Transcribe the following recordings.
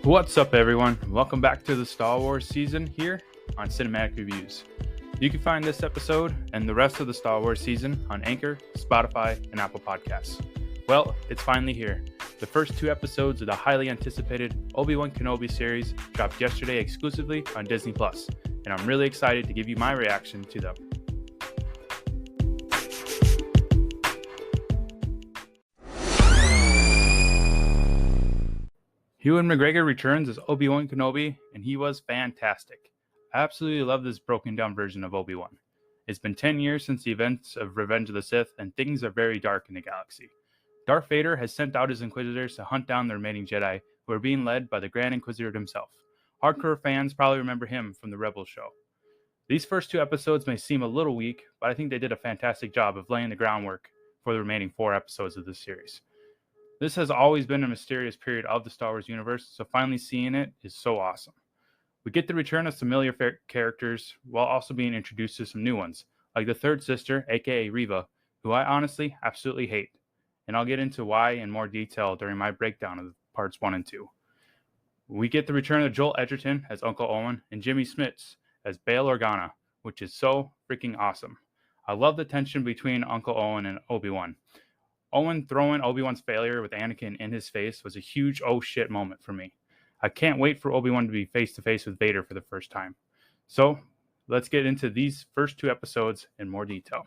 What's up, everyone? Welcome back to the Star Wars season here on Cinematic Reviews. You can find this episode and the rest of the Star Wars season on Anchor, Spotify, and Apple Podcasts. Well, it's finally here. The first two episodes of the highly anticipated Obi-Wan Kenobi series dropped yesterday exclusively on Disney+, and I'm really excited to give you my reaction to them. Ewan McGregor returns as Obi-Wan Kenobi, and he was fantastic. I absolutely love this broken down version of Obi-Wan. It's been 10 years since the events of Revenge of the Sith, and things are very dark in the galaxy. Darth Vader has sent out his Inquisitors to hunt down the remaining Jedi, who are being led by the Grand Inquisitor himself. Hardcore fans probably remember him from the Rebels show. These first two episodes may seem a little weak, but I think they did a fantastic job of laying the groundwork for the remaining 4 episodes of this series. This has always been a mysterious period of the Star Wars universe, so finally seeing it is so awesome. We get the return of familiar characters while also being introduced to some new ones, like the third sister, aka Reva, who I honestly absolutely hate, and I'll get into why in more detail during my breakdown of parts 1 and 2. We get the return of Joel Edgerton as Uncle Owen and Jimmy Smits as Bail Organa, which is so freaking awesome. I love the tension between Uncle Owen and Obi-Wan. Owen throwing Obi-Wan's failure with Anakin in his face was a huge oh shit moment for me. I can't wait for Obi-Wan to be face to face with Vader for the first time. So, let's get into these first 2 episodes in more detail.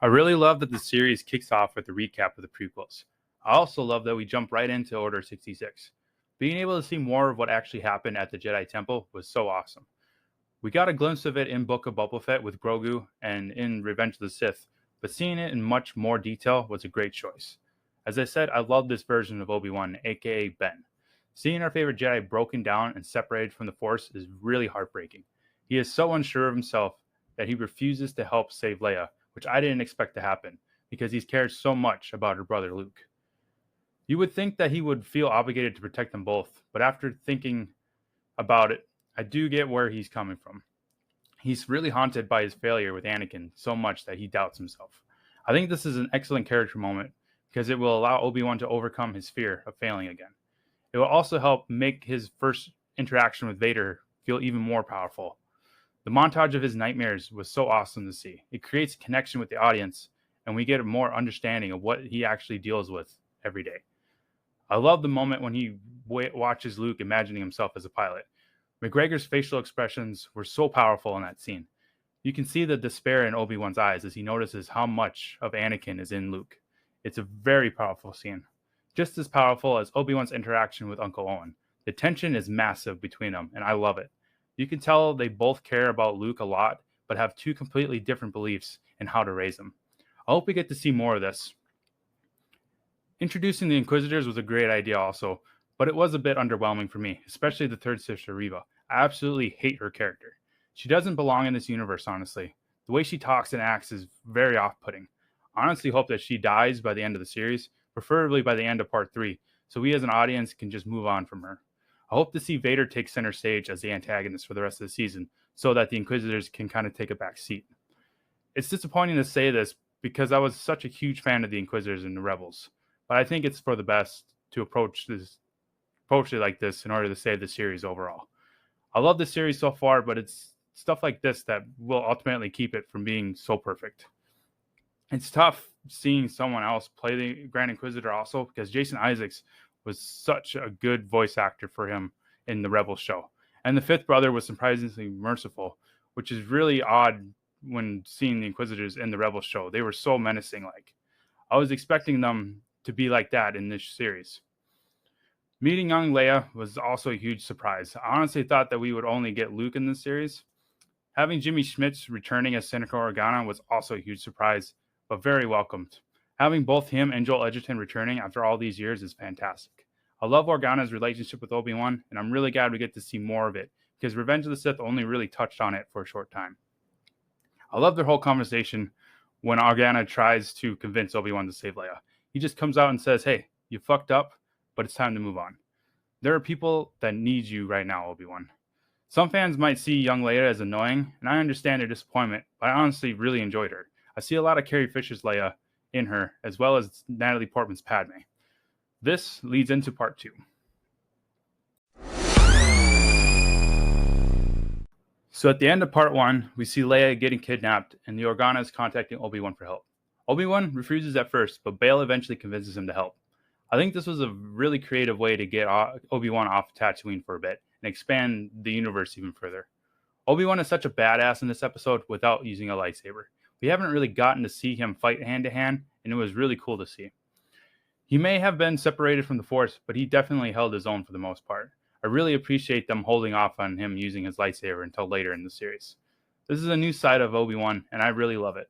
I really love that the series kicks off with a recap of the prequels. I also love that we jump right into Order 66. Being able to see more of what actually happened at the Jedi Temple was so awesome. We got a glimpse of it in Book of Boba Fett with Grogu and in Revenge of the Sith, but seeing it in much more detail was a great choice. As I said, I love this version of Obi-Wan, aka Ben. Seeing our favorite Jedi broken down and separated from the Force is really heartbreaking. He is so unsure of himself that he refuses to help save Leia, which I didn't expect to happen, because he's cared so much about her brother Luke. You would think that he would feel obligated to protect them both, but after thinking about it, I do get where he's coming from. He's really haunted by his failure with Anakin so much that he doubts himself. I think this is an excellent character moment because it will allow Obi-Wan to overcome his fear of failing again. It will also help make his first interaction with Vader feel even more powerful. The montage of his nightmares was so awesome to see. It creates a connection with the audience, and we get a more understanding of what he actually deals with every day. I love the moment when he watches Luke imagining himself as a pilot. McGregor's facial expressions were so powerful in that scene. You can see the despair in Obi-Wan's eyes as he notices how much of Anakin is in Luke. It's a very powerful scene. Just as powerful as Obi-Wan's interaction with Uncle Owen. The tension is massive between them, and I love it. You can tell they both care about Luke a lot, but have 2 completely different beliefs in how to raise him. I hope we get to see more of this. Introducing the Inquisitors was a great idea also, but it was a bit underwhelming for me, especially the third sister, Reva. I absolutely hate her character. She doesn't belong in this universe, honestly. The way she talks and acts is very off-putting. I honestly hope that she dies by the end of the series, preferably by the end of part 3, so we as an audience can just move on from her. I hope to see Vader take center stage as the antagonist for the rest of the season, so that the Inquisitors can kind of take a back seat. It's disappointing to say this, because I was such a huge fan of the Inquisitors and the Rebels, but I think it's for the best to approach it like this in order to save the series overall. I love the series so far, but it's stuff like this that will ultimately keep it from being so perfect. It's tough seeing someone else play the Grand Inquisitor also, because Jason Isaacs was such a good voice actor for him in the Rebels show. And the fifth brother was surprisingly merciful, which is really odd when seeing the Inquisitors in the Rebels show. They were so menacing. I was expecting them to be like that in this series. Meeting young Leia was also a huge surprise. I honestly thought that we would only get Luke in this series. Having Jimmy Smits returning as Senator Organa was also a huge surprise, but very welcomed. Having both him and Joel Edgerton returning after all these years is fantastic. I love Organa's relationship with Obi-Wan, and I'm really glad we get to see more of it, because Revenge of the Sith only really touched on it for a short time. I love their whole conversation when Organa tries to convince Obi-Wan to save Leia. He just comes out and says, "Hey, you fucked up, but it's time to move on. There are people that need you right now, Obi-Wan." Some fans might see young Leia as annoying, and I understand their disappointment, but I honestly really enjoyed her. I see a lot of Carrie Fisher's Leia in her, as well as Natalie Portman's Padme. This leads into part 2. So at the end of part 1, we see Leia getting kidnapped, and the Organas contacting Obi-Wan for help. Obi-Wan refuses at first, but Bail eventually convinces him to help. I think this was a really creative way to get Obi-Wan off Tatooine for a bit, and expand the universe even further. Obi-Wan is such a badass in this episode without using a lightsaber. We haven't really gotten to see him fight hand-to-hand, and it was really cool to see. He may have been separated from the Force, but he definitely held his own for the most part. I really appreciate them holding off on him using his lightsaber until later in the series. This is a new side of Obi-Wan, and I really love it.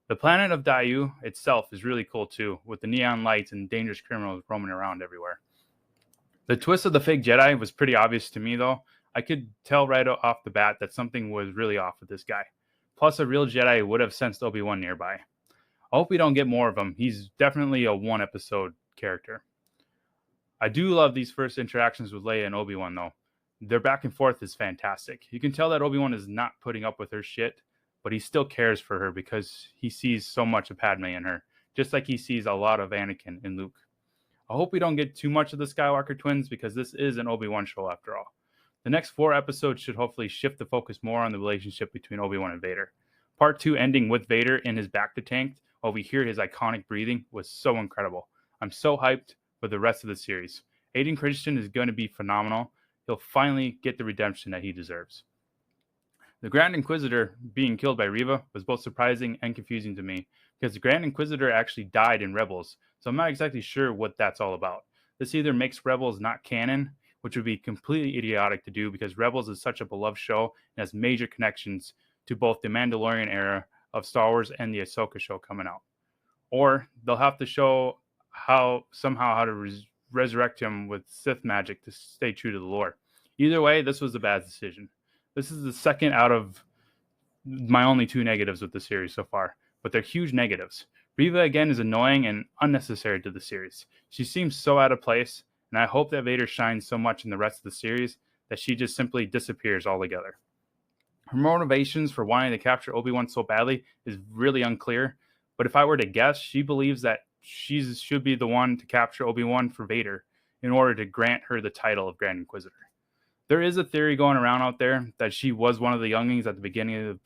The planet of Daiyu itself is really cool too, with the neon lights and dangerous criminals roaming around everywhere. The twist of the fake Jedi was pretty obvious to me though. I could tell right off the bat that something was really off with this guy. Plus, a real Jedi would have sensed Obi-Wan nearby. I hope we don't get more of him. He's definitely a one-episode character. I do love these first interactions with Leia and Obi-Wan though. Their back and forth is fantastic. You can tell that Obi-Wan is not putting up with her shit, but he still cares for her because he sees so much of Padme in her, just like he sees a lot of Anakin in Luke. I hope we don't get too much of the Skywalker twins because this is an Obi-Wan show after all. The next 4 episodes should hopefully shift the focus more on the relationship between Obi-Wan and Vader. Part 2 ending with Vader in his bacta tank while we hear his iconic breathing was so incredible. I'm so hyped for the rest of the series. Hayden Christensen is going to be phenomenal. He'll finally get the redemption that he deserves. The Grand Inquisitor being killed by Reva was both surprising and confusing to me because the Grand Inquisitor actually died in Rebels, so I'm not exactly sure what that's all about. This either makes Rebels not canon, which would be completely idiotic to do because Rebels is such a beloved show and has major connections to both the Mandalorian era of Star Wars and the Ahsoka show coming out. Or they'll have to show how to resurrect him with Sith magic to stay true to the lore. Either way, this was a bad decision. This is the second out of my only 2 negatives with the series so far, but they're huge negatives. Reva again is annoying and unnecessary to the series. She seems so out of place, and I hope that Vader shines so much in the rest of the series that she just simply disappears altogether. Her motivations for wanting to capture Obi-Wan so badly is really unclear, but if I were to guess, she believes that she should be the one to capture Obi-Wan for Vader in order to grant her the title of Grand Inquisitor. There is a theory going around out there that she was one of the younglings at the beginning of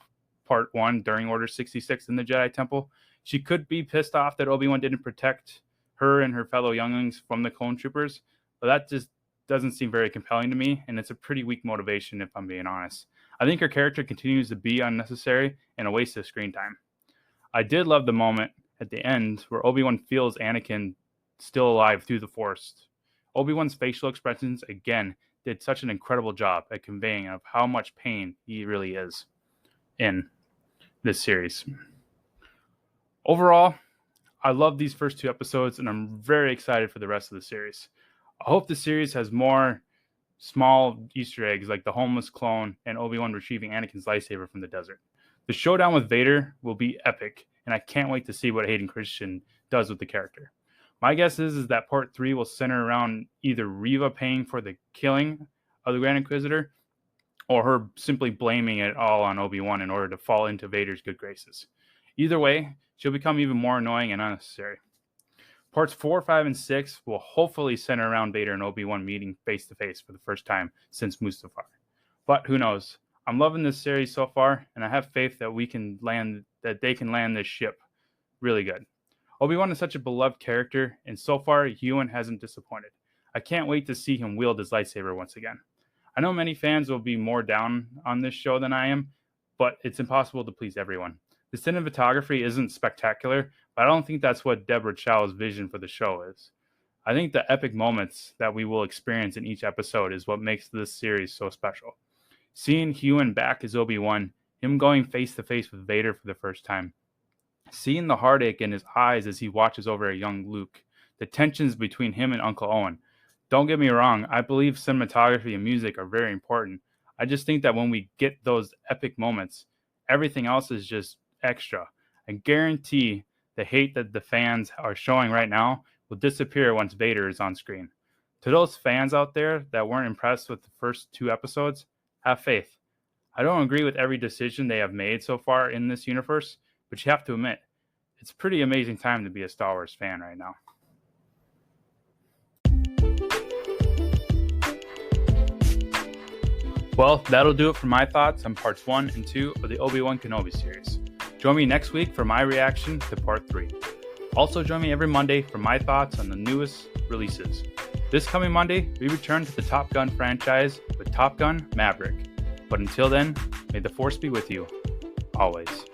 Part 1 during Order 66 in the Jedi Temple. She could be pissed off that Obi-Wan didn't protect her and her fellow younglings from the clone troopers, but that just doesn't seem very compelling to me, and it's a pretty weak motivation if I'm being honest. I think her character continues to be unnecessary and a waste of screen time. I did love the moment at the end where Obi-Wan feels Anakin still alive through the Force. Obi-Wan's facial expressions again did such an incredible job at conveying of how much pain he really is in this series. Overall, I love these first 2 episodes and I'm very excited for the rest of the series. I hope the series has more small Easter eggs like the homeless clone and Obi-Wan retrieving Anakin's lightsaber from the desert. The showdown with Vader will be epic, and I can't wait to see what Hayden Christensen does with the character. My guess is that Part 3 will center around either Reva paying for the killing of the Grand Inquisitor or her simply blaming it all on Obi-Wan in order to fall into Vader's good graces. Either way, she'll become even more annoying and unnecessary. Parts 4, 5, and 6 will hopefully center around Vader and Obi-Wan meeting face-to-face for the first time since Mustafar. But who knows? I'm loving this series so far, and I have faith that they can land this ship really good. Obi-Wan is such a beloved character, and so far, Ewan hasn't disappointed. I can't wait to see him wield his lightsaber once again. I know many fans will be more down on this show than I am, but it's impossible to please everyone. The cinematography isn't spectacular, but I don't think that's what Deborah Chow's vision for the show is. I think the epic moments that we will experience in each episode is what makes this series so special. Seeing Ewan back as Obi-Wan, him going face-to-face with Vader for the first time, seeing the heartache in his eyes as he watches over a young Luke, the tensions between him and Uncle Owen. Don't get me wrong, I believe cinematography and music are very important. I just think that when we get those epic moments, everything else is just extra. I guarantee the hate that the fans are showing right now will disappear once Vader is on screen. To those fans out there that weren't impressed with the first 2 episodes, have faith. I don't agree with every decision they have made so far in this universe, but you have to admit, It's a pretty amazing time to be a Star Wars fan right now. Well, that'll do it for my thoughts on parts 1 and 2 of the Obi-Wan Kenobi series. Join me next week for my reaction to part 3. Also join me every Monday for my thoughts on the newest releases. This coming Monday, we return to the Top Gun franchise with Top Gun: Maverick. But until then, may the Force be with you, always.